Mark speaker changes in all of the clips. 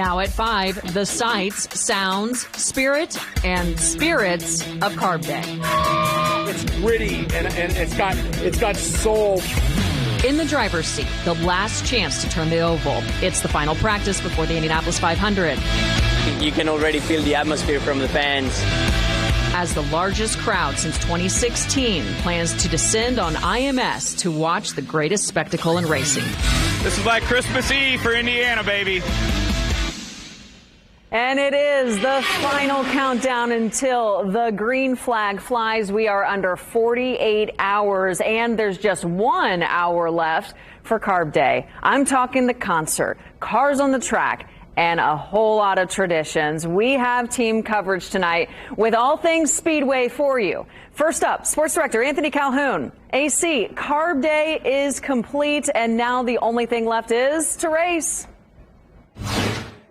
Speaker 1: Now at 5, the sights, sounds, spirit, and spirits of Carb Day.
Speaker 2: It's gritty and it's got soul.
Speaker 1: In the driver's seat, the last chance to turn the oval. It's the final practice before the Indianapolis 500.
Speaker 3: You can already feel the atmosphere from the fans.
Speaker 1: As the largest crowd since 2016 plans to descend on IMS to watch the greatest spectacle in racing.
Speaker 4: This is like Christmas Eve for Indiana, baby.
Speaker 5: And it is the final countdown until the green flag flies. We are under 48 hours, and there's just 1 hour left for Carb Day. I'm talking the concert, cars on the track, and a whole lot of traditions. We have team coverage tonight with all things Speedway for you. First up, Sports Director Anthony Calhoun. AC, Carb Day is complete, and now the only thing left is to race.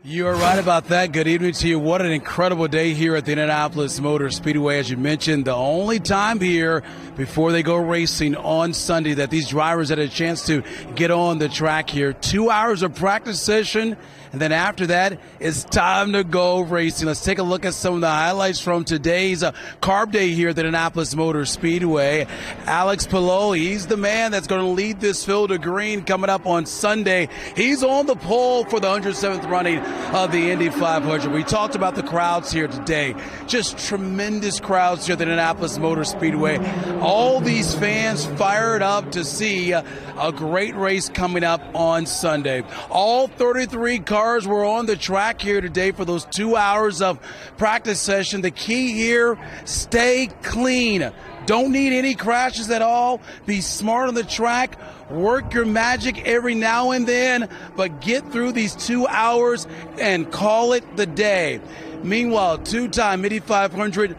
Speaker 6: You are right about that. Good evening to you. What an incredible day here at the Indianapolis Motor Speedway. As you mentioned, the only time here before they go racing on Sunday that these drivers had a chance to get on the track here. 2 hours of practice session, and then after that, it's time to go racing. Let's take a look at some of the highlights from today's Carb Day here at the Indianapolis Motor Speedway. Alex Palou, he's the man that's going to lead this field of green coming up on Sunday. He's on the pole for the 107th running of the Indy 500. We talked about the crowds here today. Just tremendous crowds here at the Indianapolis Motor Speedway. All these fans fired up to see a great race coming up on Sunday. All 33 cars were on the track here today for those 2 hours of practice session. The key here, stay clean. Don't need any crashes at all. Be smart on the track. Work your magic every now and then, but get through these 2 hours and call it the day. Meanwhile, two-time Indy 500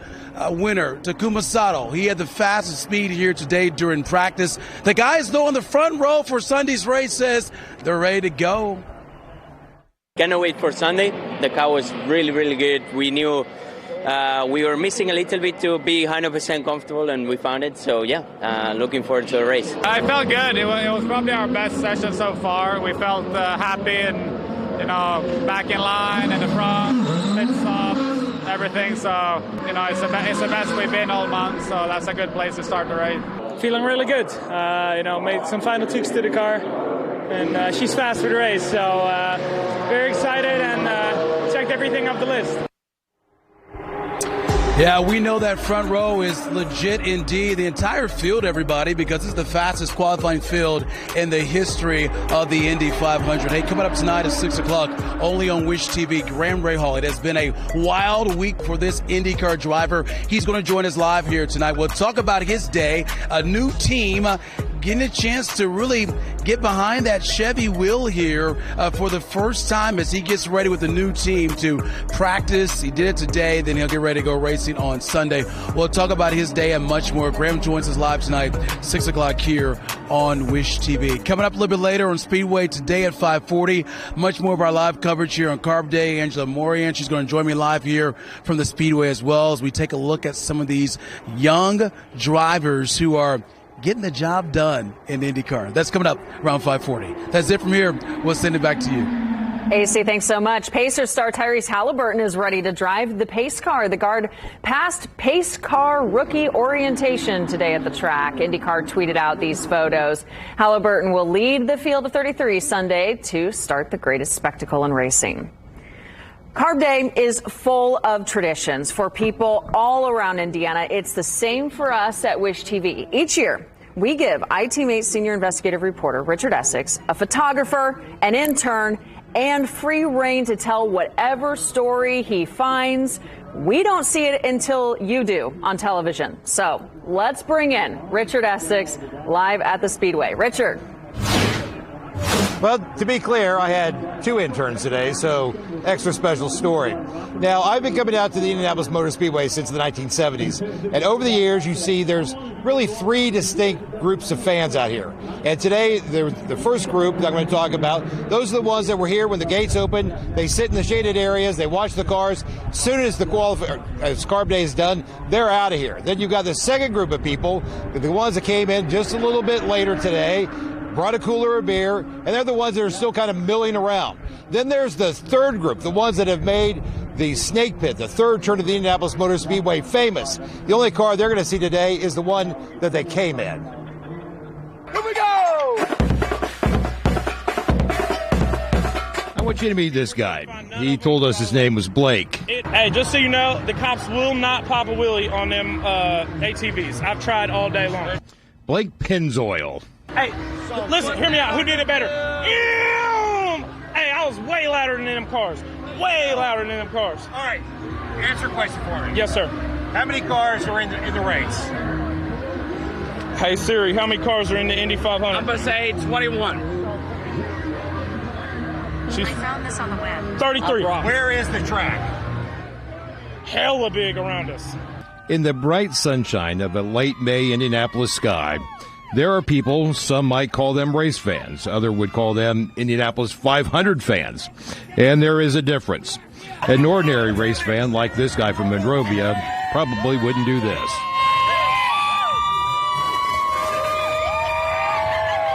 Speaker 6: winner Takuma Sato, he had the fastest speed here today during practice. The guys, though, on the front row for Sunday's race says they're ready to go.
Speaker 3: Cannot wait for Sunday. The car was really, really good. We knew we were missing a little bit to be 100% comfortable, and we found it. So, yeah, looking forward to the race.
Speaker 4: I felt good. It was probably our best session so far. We felt happy and, back in line in the front, pit stop, everything. So, it's the best we've been all month. So that's a good place to start the race.
Speaker 7: Feeling really good. Made some final tweaks to the car, and she's fast for the race. So very excited and checked everything off the list.
Speaker 6: Yeah, we know that front row is legit indeed. The entire field, everybody, because it's the fastest qualifying field in the history of the Indy 500. Hey, coming up tonight at 6 o'clock, only on Wish TV, Graham Rahal. It has been a wild week for this IndyCar driver. He's going to join us live here tonight. We'll talk about his day, a new team, getting a chance to really get behind that Chevy wheel here for the first time as he gets ready with a new team to practice. He did it today, then he'll get ready to go racing on Sunday. We'll talk about his day and much more. Graham joins us live tonight, 6 o'clock here on Wish TV. Coming up a little bit later on Speedway today at 5:40, much more of our live coverage here on Carb Day. Angela Morian, she's going to join me live here from the Speedway as well as we take a look at some of these young drivers who are getting the job done in IndyCar. That's coming up around 5:40. That's it from here. We'll send it back to you.
Speaker 5: AC, thanks so much. Pacer star Tyrese Halliburton is ready to drive the pace car. The guard passed pace car rookie orientation today at the track. IndyCar tweeted out these photos. Halliburton will lead the field of 33 Sunday to start the greatest spectacle in racing. Carb Day is full of traditions for people all around Indiana. It's the same for us at Wish TV. Each year, we give iTeammate senior investigative reporter Richard Essex, a photographer, an intern, and free reign to tell whatever story he finds. We don't see it until you do on television. So let's bring in Richard Essex live at the Speedway. Richard.
Speaker 8: Well, to be clear, I had two interns today, so extra special story. Now, I've been coming out to the Indianapolis Motor Speedway since the 1970s, and over the years, you see there's really three distinct groups of fans out here. And today, the first group that I'm going to talk about, those are the ones that were here when the gates open. They sit in the shaded areas, they watch the cars. As soon as as Carb Day is done, they're out of here. Then you've got the second group of people, the ones that came in just a little bit later today, brought a cooler of beer, and they're the ones that are still kind of milling around. Then there's the third group, the ones that have made the Snake Pit, the third turn of the Indianapolis Motor Speedway, famous. The only car they're going to see today is the one that they came in.
Speaker 2: Here we go!
Speaker 8: I want you to meet this guy. He told us his name was Blake.
Speaker 7: Hey, just so you know, the cops will not pop a wheelie on them ATVs. I've tried all day long.
Speaker 8: Blake Pennzoil.
Speaker 7: Hey, listen, hear me out. Who did it better? Hey, I was way louder than them cars. Way louder than them cars.
Speaker 2: All right, answer a question for me.
Speaker 7: Yes, sir.
Speaker 2: How many cars are in the race?
Speaker 7: Hey, Siri, how many cars are in the Indy 500?
Speaker 2: I'm going to say 21.
Speaker 7: I
Speaker 9: found this on the web.
Speaker 7: 33.
Speaker 2: Where is the track?
Speaker 7: Hella big around us.
Speaker 8: In the bright sunshine of a late May Indianapolis sky, there are people, some might call them race fans, others would call them Indianapolis 500 fans. And there is a difference. An ordinary race fan like this guy from Monrovia probably wouldn't do this.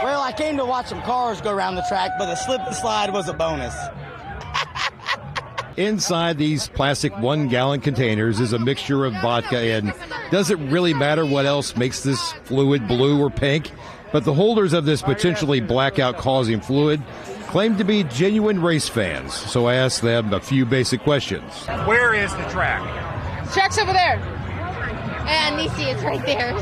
Speaker 10: Well, I came to watch some cars go around the track, but the slip and slide was a bonus.
Speaker 8: Inside these plastic 1-gallon containers is a mixture of vodka, and does it really matter what else makes this fluid blue or pink? But the holders of this potentially blackout-causing fluid claim to be genuine race fans, so I asked them a few basic questions.
Speaker 2: Where is the track?
Speaker 9: Track's over there. And Nisi is right there.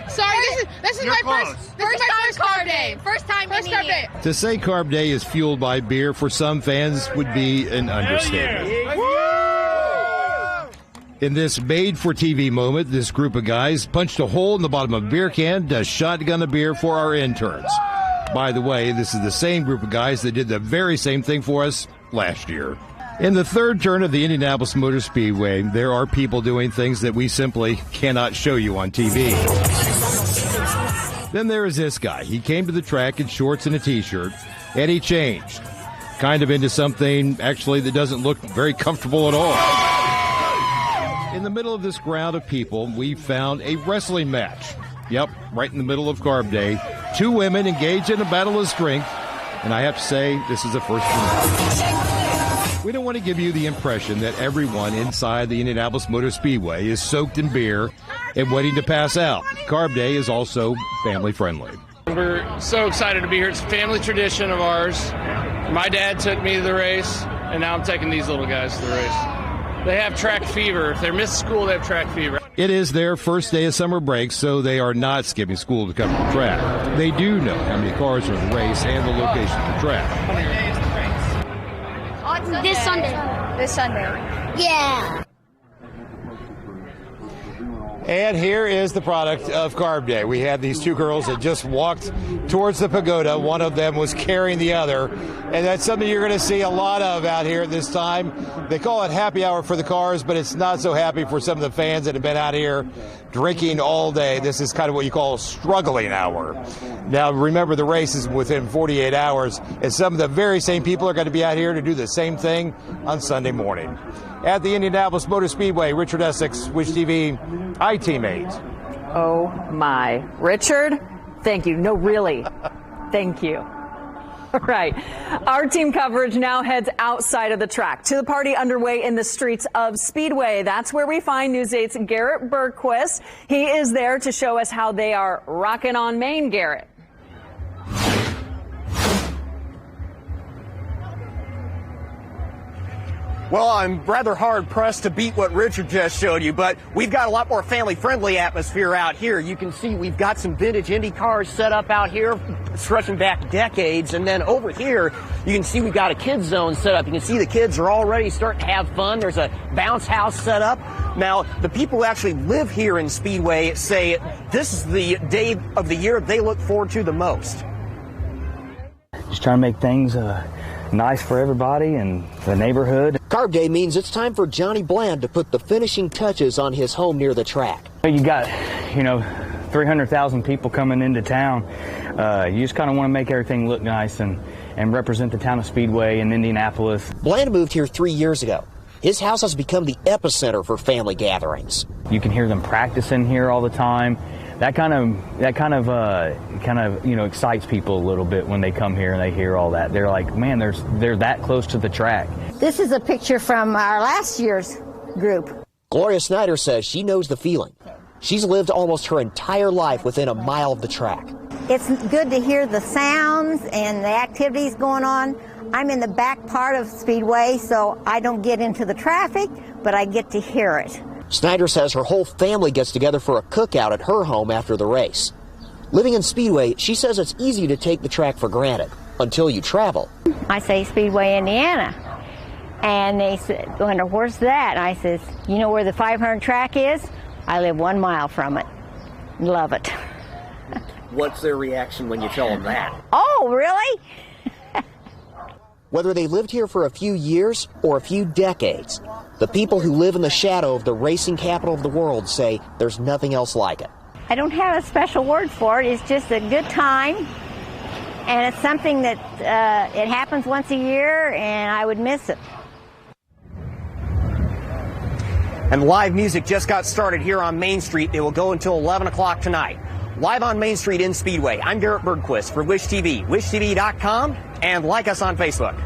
Speaker 9: Sorry, this is my first Carb Day. First time Carb Day.
Speaker 8: To say Carb Day is fueled by beer for some fans would be an understatement. In this made-for-TV moment, this group of guys punched a hole in the bottom of a beer can to shotgun a beer for our interns. By the way, this is the same group of guys that did the very same thing for us last year. In the third turn of the Indianapolis Motor Speedway, there are people doing things that we simply cannot show you on TV. Then there is this guy. He came to the track in shorts and a T-shirt, and he changed. Kind of into something, actually, that doesn't look very comfortable at all. In the middle of this crowd of people, we found a wrestling match. Yep, right in the middle of Carb Day. Two women engaged in a battle of strength, and I have to say, this is a first for me. We don't want to give you the impression that everyone inside the Indianapolis Motor Speedway is soaked in beer and waiting to pass out. Carb Day is also family friendly.
Speaker 11: We're so excited to be here. It's a family tradition of ours. My dad took me to the race, and now I'm taking these little guys to the race. They have track fever. If they miss school, they have track fever.
Speaker 8: It is their first day of summer break, so they are not skipping school to come to the track. They do know how many cars are in the race and the location of the track.
Speaker 9: This Sunday. This Sunday. Yeah.
Speaker 8: And here is the product of Carb Day. We had these two girls that just walked towards the pagoda. One of them was carrying the other. And that's something you're going to see a lot of out here at this time. They call it happy hour for the cars, but it's not so happy for some of the fans that have been out here drinking all day. This is kind of what you call a struggling hour. Now, remember, the race is within 48 hours, and some of the very same people are going to be out here to do the same thing on Sunday morning. At the Indianapolis Motor Speedway, Richard Essex, Wish TV, iTeam8.
Speaker 5: Oh, my. Richard, thank you. No, really. Thank you. All right. Our team coverage now heads outside of the track to the party underway in the streets of Speedway. That's where we find News 8's Garrett Bergquist. He is there to show us how they are rocking on Main, Garrett.
Speaker 12: Well, I'm rather hard-pressed to beat what Richard just showed you, but we've got a lot more family-friendly atmosphere out here. You can see we've got some vintage Indy cars set up out here, stretching back decades, and then over here, you can see we've got a kids zone set up. You can see the kids are already starting to have fun. There's a bounce house set up. Now, the people who actually live here in Speedway say this is the day of the year they look forward to the most.
Speaker 13: Just trying to make things nice for everybody and the neighborhood.
Speaker 14: Carb Day means it's time for Johnny Bland to put the finishing touches on his home near the track.
Speaker 13: You got, 300,000 people coming into town. You just kind of want to make everything look nice and represent the town of Speedway in Indianapolis.
Speaker 14: Bland moved here 3 years ago. His house has become the epicenter for family gatherings.
Speaker 13: You can hear them practicing here all the time. that kind of excites people a little bit when they come here and they hear all that. They're like, man, they're that close to the track.
Speaker 15: This is a picture from our last year's group.
Speaker 14: Gloria Snyder says she knows the feeling. She's lived almost her entire life within a mile of the track.
Speaker 15: It's good to hear the sounds and the activities going on. I'm in the back part of Speedway, so I don't get into the traffic, but I get to hear it.
Speaker 14: Snyder says her whole family gets together for a cookout at her home after the race. Living in Speedway, she says it's easy to take the track for granted until you travel.
Speaker 15: I say Speedway, Indiana. And they wonder, where's that? And I says, you know where the 500 track is? I live 1 mile from it. Love it.
Speaker 12: What's their reaction when you tell them that?
Speaker 15: Oh, really?
Speaker 14: Whether they lived here for a few years or a few decades, the people who live in the shadow of the racing capital of the world say there's nothing else like it.
Speaker 15: I don't have a special word for it. It's just a good time. And it's something that it happens once a year, and I would miss it.
Speaker 12: And live music just got started here on Main Street. It will go until 11 o'clock tonight. Live on Main Street in Speedway, I'm Garrett Bergquist for Wish TV, wishtv.com, and like us on Facebook.